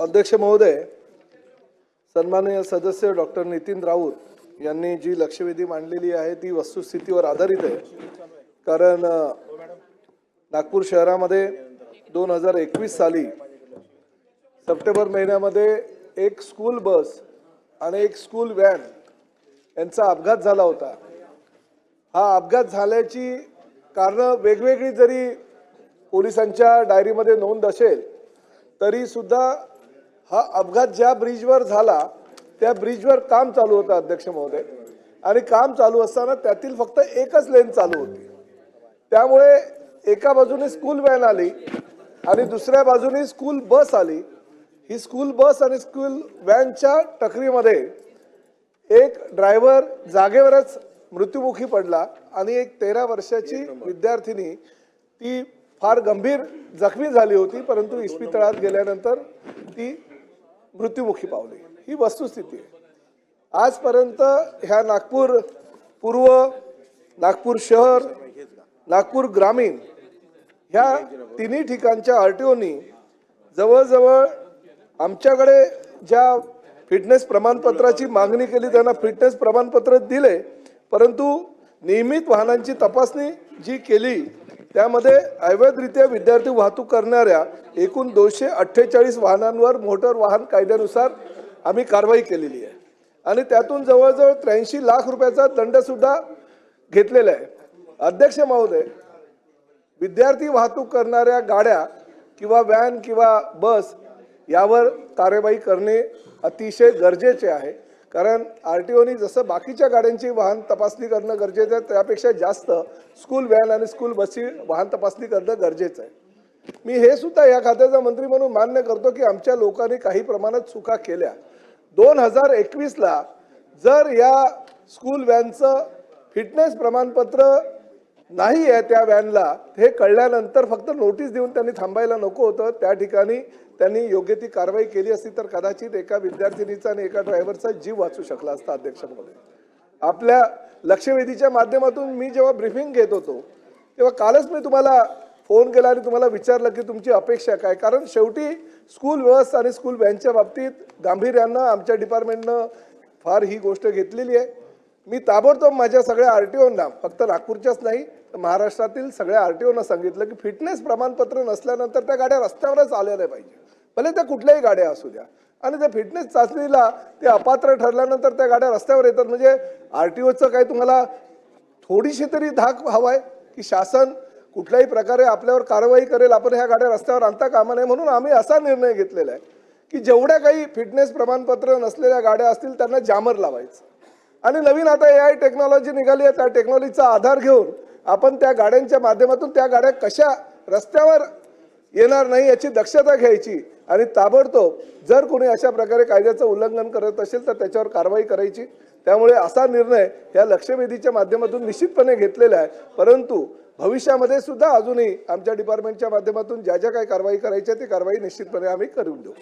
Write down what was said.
अध्यक्ष महोदय, सन्माननीय सदस्य डॉक्टर नितीन राऊत यांनी जी लक्षवेधी मांडलेली आहे ती वस्तुस्थितीवर आधारित आहे। कारण नागपूर शहरामध्ये 2021 साली सप्टेंबर महिन्यामध्ये एक स्कूल बस आणि एक स्कूल व्हॅन यांचा अपघात झाला होता। हा अपघात झाल्याची कारण वेगवेगळी जरी पोलिसांच्या डायरीमध्ये नोंद असेल तरी सुद्धा हा अपघात ज्या ब्रिजवर झाला त्या ब्रिजवर काम चालू होतं अध्यक्ष महोदय, आणि काम चालू असताना त्यातील फक्त एकच लेन चालू होती। त्यामुळे एका बाजूने स्कूल व्हॅन आली आणि दुसऱ्या बाजूने स्कूल बस आली। ही स्कूल बस आणि स्कूल व्हॅनच्या टक्करीमध्ये एक ड्रायव्हर जागेवरच मृत्युमुखी पडला आणि एक 13 वर्षाची विद्यार्थिनी ती फार गंभीर जखमी झाली होती, परंतु इस्पितळात गेल्यानंतर ती मृत्युमुखी पावली। ही वस्तुस्थिती आहे। आजपर्यंत ह्या नागपूर पूर्व, नागपूर शहर, नागपूर ग्रामीण ह्या तिन्ही ठिकाणच्या आरटीओनी जवळजवळ आमच्याकडे ज्या फिटनेस प्रमाणपत्राची मागणी केली त्यांना फिटनेस प्रमाणपत्र दिले, परंतु नियमित वाहनांची तपासणी जी केली त्यामध्ये अवैधरित्या विद्यार्थी वाहतूक करणाऱ्या एकूण 248 वाहनांवर मोटर वाहन कायद्यानुसार आम्ही कारवाई केलेली आहे आणि त्यातून जवळजवळ 83 लाख रुपयाचा दंड सुद्धा घेतलेला आहे। अध्यक्ष महोदय, विद्यार्थी वाहतूक करणाऱ्या गाड्या किंवा व्हॅन किंवा बस यावर कार्यवाही करणे अतिशय गरजेचे आहे। कारण आरटीओनी जसं बाकीच्या गाड्यांची वाहन तपासणी करणं गरजेचं आहे त्यापेक्षा जास्त स्कूल व्हॅन आणि स्कूल बसची वाहन तपासणी करणं गरजेचं आहे। मी हे सुद्धा या खात्याचा मंत्री म्हणून मान्य करतो की आमच्या लोकांनी काही प्रमाणात चुका केल्या। 2021 ला जर या स्कूल व्हॅनचं फिटनेस प्रमाणपत्र नाही आहे त्या व्हॅनला, हे कळल्यानंतर फक्त नोटीस देऊन त्यांनी थांबायला नको होतं। त्या ठिकाणी त्यांनी योग्य ती कारवाई केली असती तर कदाचित एका विद्यार्थिनीचा आणि एका ड्रायव्हरचा जीव वाचू शकला असता। अध्यक्ष महोदय, आपल्या लक्षवेधीच्या माध्यमातून मी जेव्हा ब्रीफिंग घेत होतो तेव्हा कालच मी तुम्हाला फोन केला आणि तुम्हाला विचारलं की तुमची अपेक्षा काय, कारण शेवटी स्कूल बस आणि स्कूल व्हॅनच्या बाबतीत गांभीर्यानं आमच्या डिपार्टमेंटनं फार ही गोष्ट घेतलेली आहे। मी ताबडतोब माझ्या सगळ्या आरटीओंना, फक्त नागपूरच्याच नाही तर महाराष्ट्रातील सगळ्या आरटीओंना सांगितलं की फिटनेस प्रमाणपत्र नसल्यानंतर त्या गाड्या रस्त्यावरच आल्या नाही पाहिजे, भले त्या कुठल्याही गाड्या असू द्या। आणि त्या फिटनेस चाचणीला ते अपात्र ठरल्यानंतर त्या गाड्या रस्त्यावर येतात म्हणजे आरटीओचं काय तुम्हाला थोडीशी तरी धाक हवाय की शासन कुठल्याही प्रकारे आपल्यावर कारवाई करेल, आपण ह्या गाड्या रस्त्यावर आणता कामा नये। म्हणून आम्ही असा निर्णय घेतलेला आहे की जेवढ्या काही फिटनेस प्रमाणपत्र नसलेल्या गाड्या असतील त्यांना जामर लावायचं आणि नवीन आता AI टेक्नॉलॉजी निघाली आहे, त्या टेक्नॉलॉजीचा आधार घेऊन आपण त्या गाड्यांच्या माध्यमातून त्या गाड्या कशा रस्त्यावर येणार नाही याची दक्षता घ्यायची आणि ताबडतोब जर कोणी अशा प्रकारे कायद्याचं उल्लंघन करत असेल तर त्याच्यावर कारवाई करायची। त्यामुळे असा निर्णय या लक्षवेधीच्या माध्यमातून निश्चितपणे घेतलेला आहे, परंतु भविष्यामध्ये सुद्धा अजूनही आमच्या डिपार्टमेंटच्या माध्यमातून ज्या ज्या काही कारवाई करायची ती कारवाई निश्चितपणे आम्ही करून देऊ।